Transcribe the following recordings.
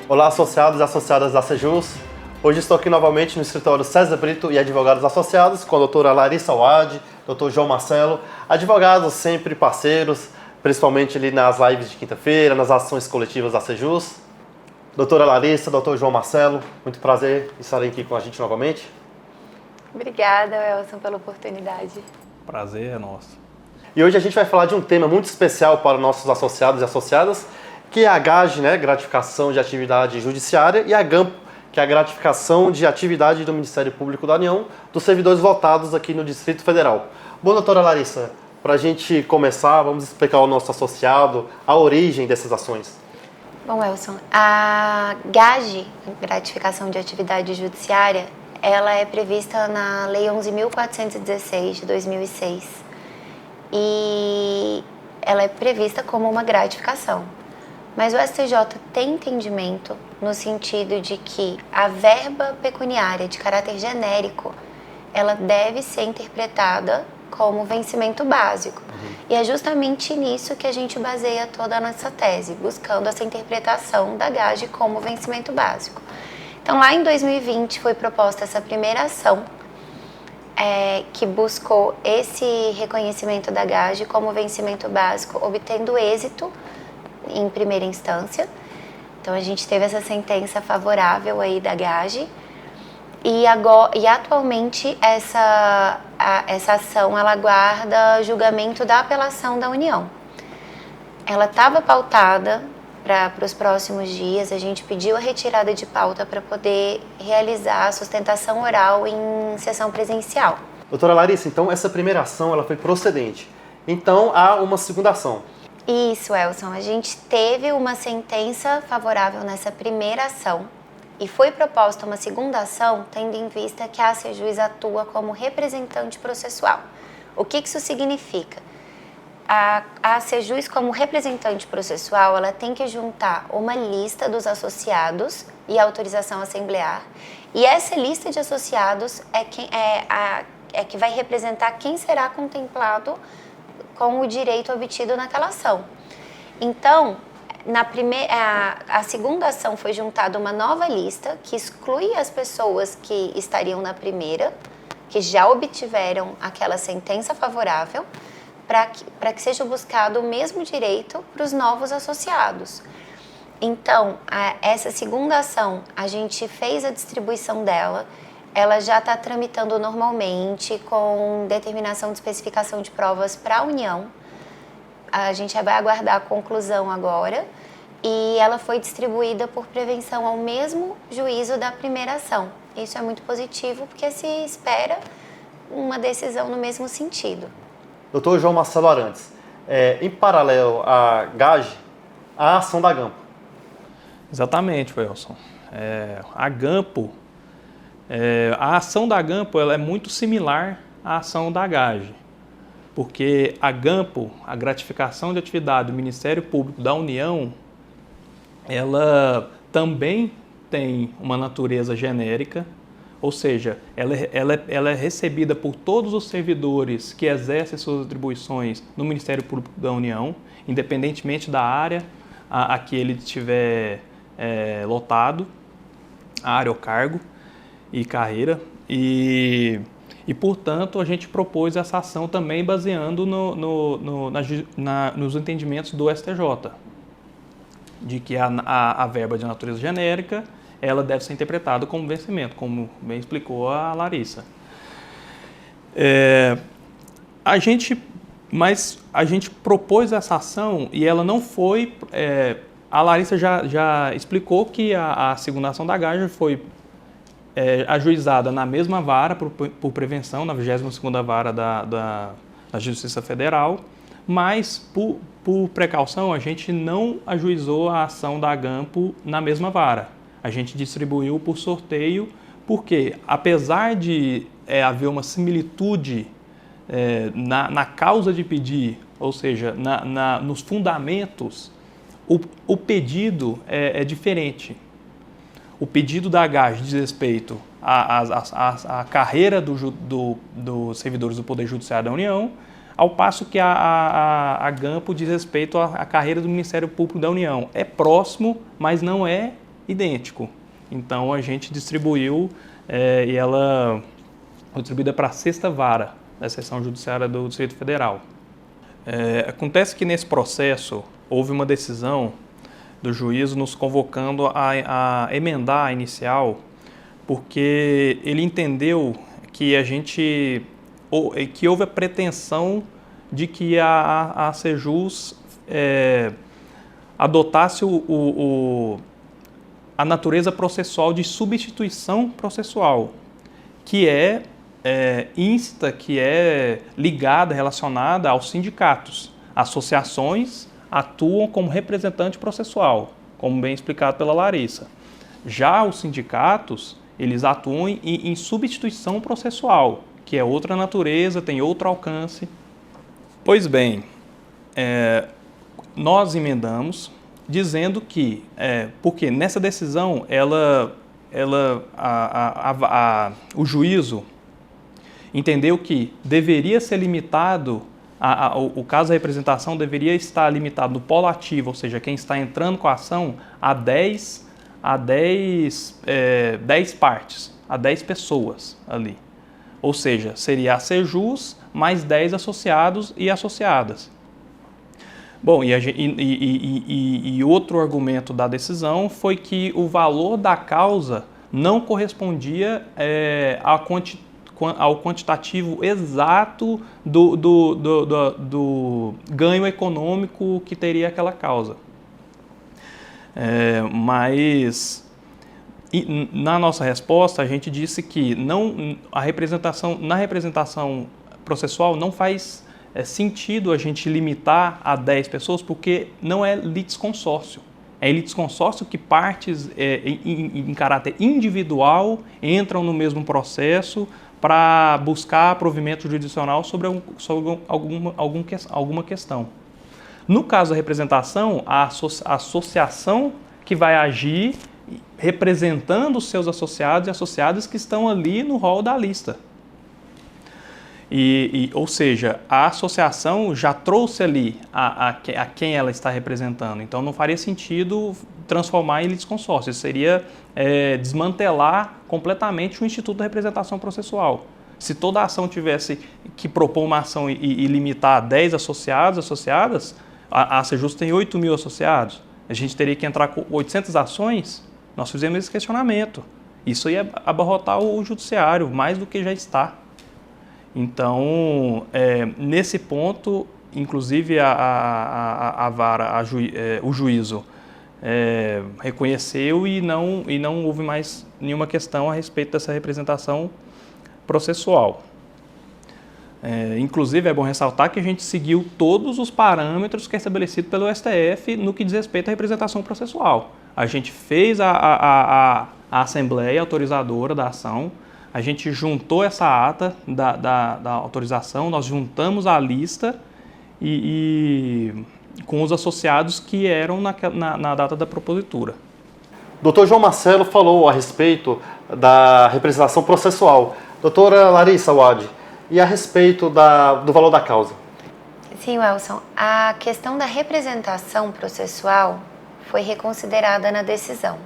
Olá, associados e associadas da Sejus. Hoje estou aqui novamente no escritório César Brito e Advogados Associados com a doutora Larissa Wad, doutor João Marcelo, advogados sempre parceiros, principalmente ali nas lives de quinta-feira, nas ações coletivas da Sejus. Doutora Larissa, doutor João Marcelo, muito prazer estarem aqui com a gente novamente. Obrigada, Elson, pela oportunidade. Prazer é nosso. E hoje a gente vai falar de um tema muito especial para nossos associados e associadas, que é a GAG, né, Gratificação de Atividade Judiciária, e a GAMPO, que é a Gratificação de Atividade do Ministério Público da União, dos servidores votados aqui no Distrito Federal. Bom, doutora Larissa, para a gente começar, vamos explicar ao nosso associado a origem dessas ações. Bom, Elson, a GAG, Gratificação de Atividade Judiciária, ela é prevista na Lei 11.416 de 2006 e ela é prevista como uma gratificação. Mas o STJ tem entendimento no sentido de que a verba pecuniária de caráter genérico, ela deve ser interpretada como vencimento básico. E é justamente nisso que a gente baseia toda a nossa tese, buscando essa interpretação da GAG como vencimento básico. Então, lá em 2020 foi proposta essa primeira ação que buscou esse reconhecimento da GAG como vencimento básico, obtendo êxito em primeira instância. Então a gente teve essa sentença favorável aí da GAG e atualmente essa ação ela aguarda julgamento da apelação da União. Ela estava pautada para os próximos dias, a gente pediu a retirada de pauta para poder realizar a sustentação oral em sessão presencial. Doutora Larissa, então essa primeira ação ela foi procedente. Então há uma segunda ação. Isso, Elson. A gente teve uma sentença favorável nessa primeira ação e foi proposta uma segunda ação, tendo em vista que a Sejus atua como representante processual. O que isso significa? A Sejus, como representante processual, ela tem que juntar uma lista dos associados e autorização assemblear, e essa lista de associados é que vai representar quem será contemplado com o direito obtido naquela ação. Então, a segunda ação foi juntada uma nova lista que exclui as pessoas que estariam na primeira, que já obtiveram aquela sentença favorável, para que seja buscado o mesmo direito para os novos associados. Então, essa segunda ação, a gente fez a distribuição dela, ela já está tramitando normalmente com determinação de especificação de provas para a União. A gente vai aguardar a conclusão agora e ela foi distribuída por prevenção ao mesmo juízo da primeira ação. Isso é muito positivo porque se espera uma decisão no mesmo sentido. Doutor João Marcelo Arantes, em paralelo à GAG, a ação da GAMPO. Exatamente, Wilson. A GAMPO, a ação da GAMPO ela é muito similar à ação da GAG, porque a GAMPO, a Gratificação de Atividade do Ministério Público da União, ela também tem uma natureza genérica, ou seja, ela é recebida por todos os servidores que exercem suas atribuições no Ministério Público da União, independentemente da área a que ele estiver lotado, a área ou cargo e carreira, e portanto a gente propôs essa ação também baseando nos entendimentos do STJ, de que a verba de natureza genérica ela deve ser interpretada como vencimento, como bem explicou a Larissa. Mas a gente propôs essa ação e ela não foi... a Larissa já explicou que a segunda ação da GAG foi ajuizada na mesma vara por prevenção, na 22ª Vara da Justiça Federal, mas por precaução a gente não ajuizou a ação da GAMPO na mesma vara. A gente distribuiu por sorteio porque, apesar de haver uma similitude na causa de pedir, ou seja, nos fundamentos, o pedido é diferente. O pedido da GAG diz respeito à carreira dos servidores do Poder Judiciário da União, ao passo que a GAMPO diz respeito à carreira do Ministério Público da União. É próximo, mas não é idêntico. Então a gente distribuiu e ela foi distribuída para a 6ª Vara da Seção Judiciária do Distrito Federal. Acontece que nesse processo houve uma decisão do juízo nos convocando a emendar a inicial, porque ele entendeu que que houve a pretensão de que a Sejus adotasse a natureza processual de substituição processual, que é íncita, que é ligada, relacionada aos sindicatos. Associações atuam como representante processual, como bem explicado pela Larissa. Já os sindicatos, eles atuam em substituição processual, que é outra natureza, tem outro alcance. Pois bem, nós emendamos dizendo que, porque nessa decisão, o juízo entendeu que deveria ser limitado, o caso da representação deveria estar limitado no polo ativo, ou seja, quem está entrando com a ação, a 10 partes, a 10 pessoas ali. Ou seja, seria a Sejus mais 10 associados e associadas. Bom, e outro argumento da decisão foi que o valor da causa não correspondia ao quantitativo exato do ganho econômico que teria aquela causa. Mas na nossa resposta a gente disse que na representação processual não faz sentido a gente limitar a 10 pessoas, porque não é litisconsórcio. É litisconsórcio que partes em caráter individual entram no mesmo processo para buscar provimento jurisdicional sobre alguma questão. No caso da representação, a associação que vai agir representando os seus associados e associadas que estão ali no rol da lista. Ou seja, a associação já trouxe ali a quem ela está representando. Então, não faria sentido transformar em litisconsórcio. Isso seria desmantelar completamente o Instituto da Representação Processual. Se toda ação tivesse que propor uma ação e limitar a 10 associados, associadas, a Sejus tem 8 mil associados. A gente teria que entrar com 800 ações. Nós fizemos esse questionamento. Isso ia abarrotar o judiciário, mais do que já está. Então, nesse ponto, inclusive a vara, o juízo reconheceu e não houve mais nenhuma questão a respeito dessa representação processual. Inclusive, é bom ressaltar que a gente seguiu todos os parâmetros que é estabelecido pelo STF no que diz respeito à representação processual. A gente fez a assembleia autorizadora da ação, a gente juntou essa ata da autorização, nós juntamos a lista e com os associados que eram na data da propositura. Dr. João Marcelo falou a respeito da representação processual. Doutora Larissa Wad, e a respeito do valor da causa? Sim, Welson. A questão da representação processual foi reconsiderada na decisão.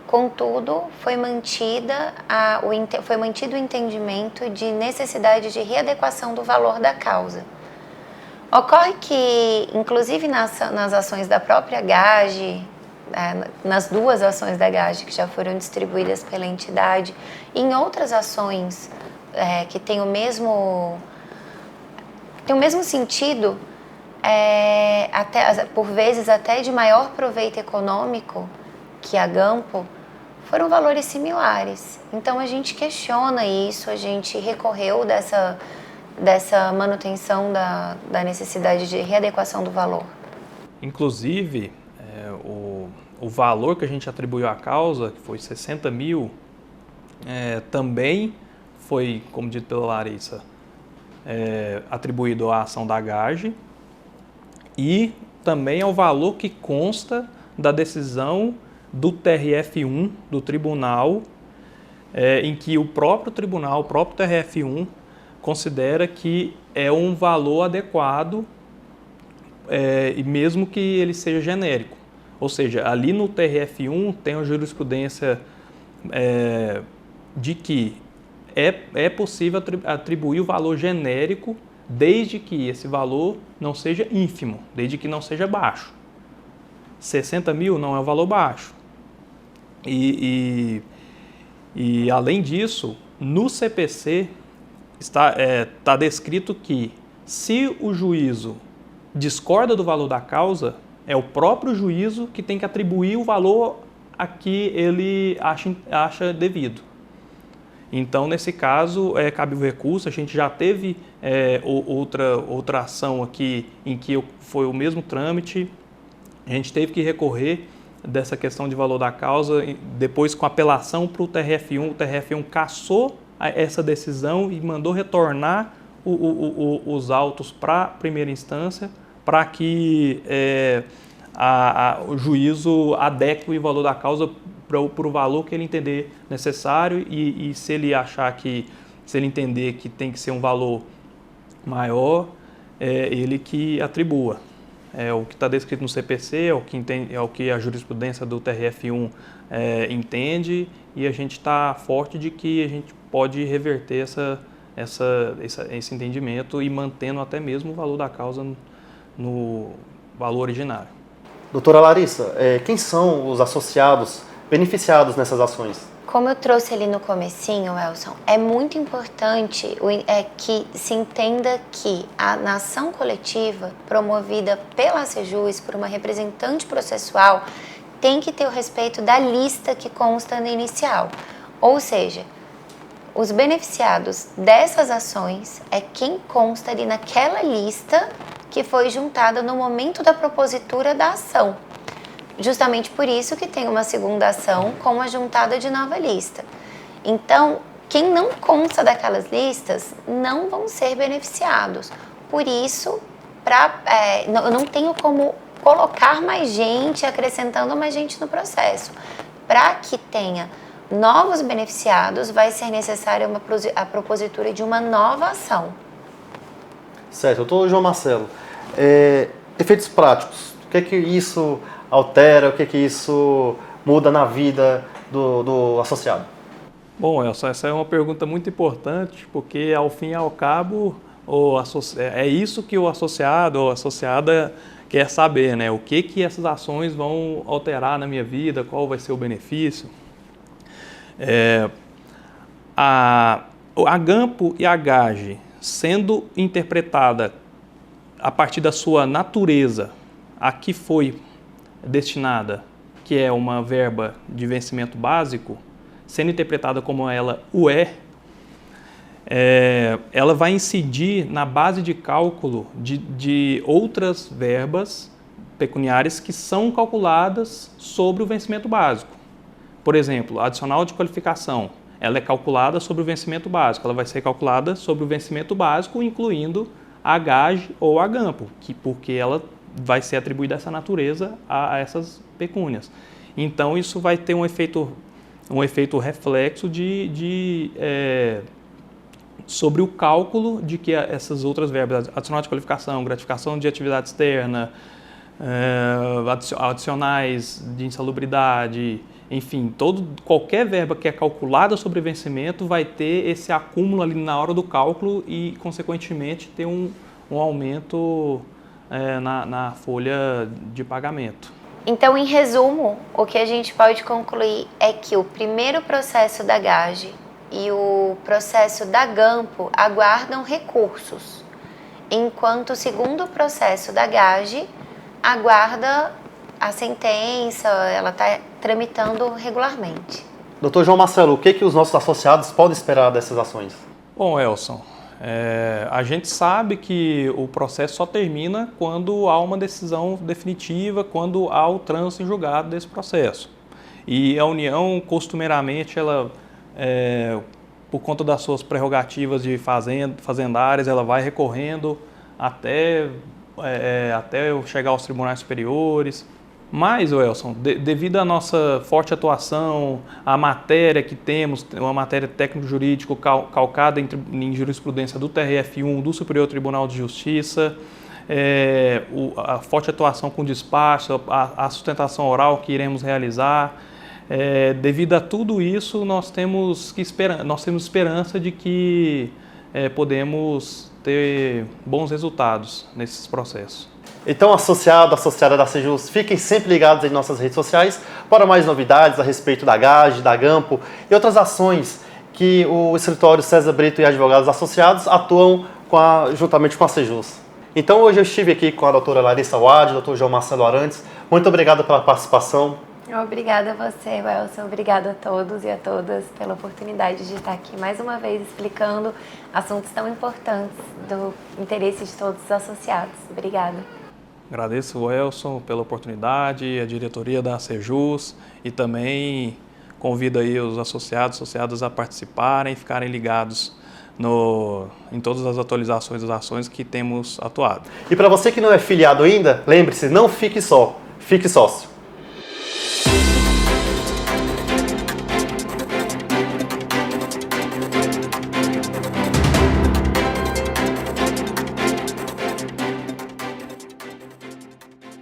Contudo, foi mantido o entendimento de necessidade de readequação do valor da causa. Ocorre que, inclusive nas ações da própria GAGE, nas duas ações da GAGE que já foram distribuídas pela entidade, e em outras ações que têm o mesmo sentido, por vezes até de maior proveito econômico que a Gampo, foram valores similares. Então a gente questiona isso, a gente recorreu dessa manutenção da necessidade de readequação do valor. Inclusive, o valor que a gente atribuiu à causa, que foi 60 mil, também foi, como dito pela Larissa, atribuído à ação da GAGE e também ao valor que consta da decisão do TRF1, do tribunal, em que o próprio tribunal, o próprio TRF1, considera que é um valor adequado, e mesmo que ele seja genérico. Ou seja, ali no TRF1 tem uma jurisprudência de que é possível atribuir o valor genérico desde que esse valor não seja ínfimo, desde que não seja baixo. 60 mil não é um valor baixo. E além disso, no CPC está descrito que se o juízo discorda do valor da causa, é o próprio juízo que tem que atribuir o valor a que ele acha devido. Então, nesse caso, cabe o recurso. A gente já teve outra ação aqui em que foi o mesmo trâmite. A gente teve que recorrer dessa questão de valor da causa, depois com apelação para o TRF1. O TRF1 cassou essa decisão e mandou retornar os autos para a primeira instância para que o juízo adeque o valor da causa para o valor que ele entender necessário e se ele se ele entender que tem que ser um valor maior, ele que atribua. É o que está descrito no CPC, é o que a jurisprudência do TRF1 entende, e a gente está forte de que a gente pode reverter esse entendimento e mantendo até mesmo o valor da causa no valor originário. Doutora Larissa, quem são os associados beneficiados nessas ações? Como eu trouxe ali no comecinho, Elson, é muito importante que se entenda que na ação coletiva promovida pela ACJUIZ, por uma representante processual, tem que ter o respeito da lista que consta no inicial. Ou seja, os beneficiados dessas ações é quem consta ali naquela lista que foi juntada no momento da propositura da ação. Justamente por isso que tem uma segunda ação com a juntada de nova lista. Então, quem não consta daquelas listas não vão ser beneficiados. Por isso, eu não tenho como colocar mais gente, acrescentando mais gente no processo. Para que tenha novos beneficiados, vai ser necessária a propositura de uma nova ação. Certo, doutor João Marcelo, efeitos práticos, o que é que isso altera, o que é que isso muda na vida do associado? Bom, Elson, essa é uma pergunta muito importante, porque ao fim e ao cabo é isso que o associado ou associada quer saber, né? O que essas ações vão alterar na minha vida, qual vai ser o benefício. A GAMPO e a GAGE sendo interpretada a partir da sua natureza, a que foi destinada, que é uma verba de vencimento básico, sendo interpretada como ela ela vai incidir na base de cálculo de outras verbas pecuniárias que são calculadas sobre o vencimento básico. Por exemplo, a adicional de qualificação, ela é calculada sobre o vencimento básico, ela vai ser calculada sobre o vencimento básico, incluindo a GAGE ou a GAMPO, porque ela vai ser atribuída essa natureza a essas pecúnias. Então, isso vai ter um efeito reflexo sobre o cálculo de que essas outras verbas, adicional de qualificação, gratificação de atividade externa, adicionais de insalubridade, enfim, qualquer verba que é calculada sobre vencimento vai ter esse acúmulo ali na hora do cálculo e, consequentemente, ter um aumento na folha de pagamento. Então, em resumo, o que a gente pode concluir é que o primeiro processo da GAGE e o processo da GAMPO aguardam recursos, enquanto o segundo processo da GAGE aguarda a sentença, ela está tramitando regularmente. Doutor João Marcelo, o que os nossos associados podem esperar dessas ações? Bom, Elson, a gente sabe que o processo só termina quando há uma decisão definitiva, quando há o trânsito em julgado desse processo. E a União, costumeiramente, ela, por conta das suas prerrogativas de fazendárias, ela vai recorrendo até chegar aos tribunais superiores. Mas, Elson, devido à nossa forte atuação, a matéria que temos, uma matéria técnico-jurídico calcada em jurisprudência do TRF1, do Superior Tribunal de Justiça, a forte atuação com despacho, a sustentação oral que iremos realizar. Devido a tudo isso, nós temos esperança de que podemos ter bons resultados nesses processos. Então, associada da Sejus, fiquem sempre ligados em nossas redes sociais para mais novidades a respeito da GAGE, da GAMPO e outras ações que o escritório César Brito e advogados associados atuam juntamente com a Sejus. Então, hoje eu estive aqui com a doutora Larissa Wade, doutor João Marcelo Arantes. Muito obrigado pela participação. Obrigada a você, Welson. Obrigada a todos e a todas pela oportunidade de estar aqui mais uma vez explicando assuntos tão importantes do interesse de todos os associados. Obrigada. Agradeço, Welson, pela oportunidade, a diretoria da Sejus e também convido aí os associadas a participarem e ficarem ligados em todas as atualizações das ações que temos atuado. E para você que não é filiado ainda, lembre-se, não fique só, fique sócio.